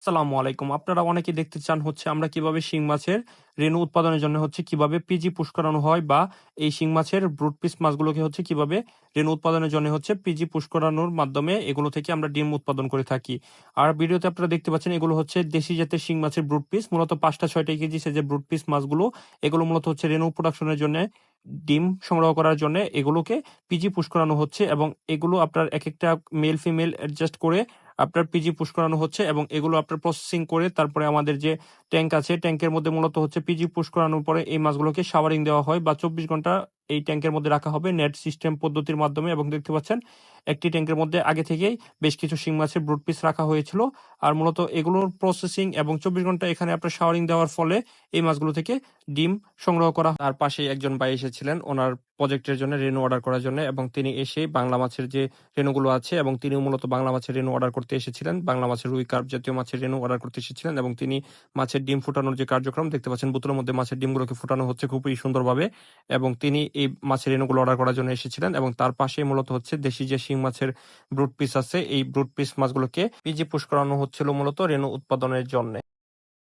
আসসালামু আলাইকুম। আপনারা অনেকেই দেখতে চান হচ্ছে আমরা কিভাবে শিং মাছের রেণু উৎপাদনের জন্য হচ্ছে কিভাবে পিজি পুশ করানো হয় বা এই শিং মাছের ব্রুড পিস মাছগুলোকে হচ্ছে কিভাবে রেণু উৎপাদনের জন্য হচ্ছে পিজি পুশ করানোর মাধ্যমে এগুলো থেকে আমরা ডিম উৎপাদন করে থাকি। আর ভিডিওতে আপনারা দেখতে পাচ্ছেন এগুলো হচ্ছে দেশি জাতের শিং মাছের ব্রুড পিস। মূলত ৫টা ৬টা কেজি সাইজের ব্রুড পিস মাছগুলো এগুলো মূলত হচ্ছে রেণু প্রোডাকশনের জন্যে ডিম সংগ্রহ করার জন্যে এগুলোকে পিজি পুশ করানো হচ্ছে এবং এগুলো আপনার একেকটা মেল ফিমেল অ্যাডজাস্ট করে আপনার পিজি পুশ করানো হচ্ছে এবং এগুলো আপনার প্রসেসিং করে তারপরে আমাদের যে ট্যাঙ্ক আছে ট্যাঙ্কের মধ্যে মূলত হচ্ছে পিজি পুশ করানোর পরে এই মাছগুলোকে শাওয়ারিং দেওয়া হয় বা ২৪ ঘন্টা এই ট্যাঙ্কের মধ্যে রাখা হবে নেট সিস্টেম পদ্ধতির মাধ্যমে। এবং দেখতে পাচ্ছেন একটি ট্যাঙ্কের মধ্যে আগে থেকেই বেশ কিছু শিং মাছের ব্রুড পিস রাখা হয়েছিল। আর মূলত এগুলোর প্রসেসিং এবং ২৪ ঘন্টা এখানে আপনার শাওয়ারিং দেওয়ার ফলে এই মাছগুলো থেকে ডিম সংগ্রহ করা। তার পাশেই একজন ভাই এসেছিলেন ওনার প্রজেক্টের জন্য রেনু অর্ডার করার জন্য এবং তিনি এসে বাংলা মাছের যে রেণুগুলো আছে এবং তিনিও মূলত বাংলা মাছের রেণু অর্ডার করতে এসেছিলেন। বাংলা মাছের রুই কার্প জাতীয় মাছের রেণু অর্ডার করতে এসেছিলেন এবং তিনি মাছের ডিম ফুটানোর যে কার্যক্রম দেখতে পাচ্ছেন বোতলের মধ্যে মাছের ডিমগুলোকে ফুটানো হচ্ছে খুবই সুন্দরভাবে এবং তিনি এই মাছের রেণুগুলো অর্ডার করার জন্য এসেছিলেন এবং তার পাশেই মূলত হচ্ছে দেশি যে শিং মাছের ব্রুড পিস আছে এই ব্রুড পিস মাছগুলোকে পিজি পুশ করানো হচ্ছিল মূলত রেণু উৎপাদনের জন্য।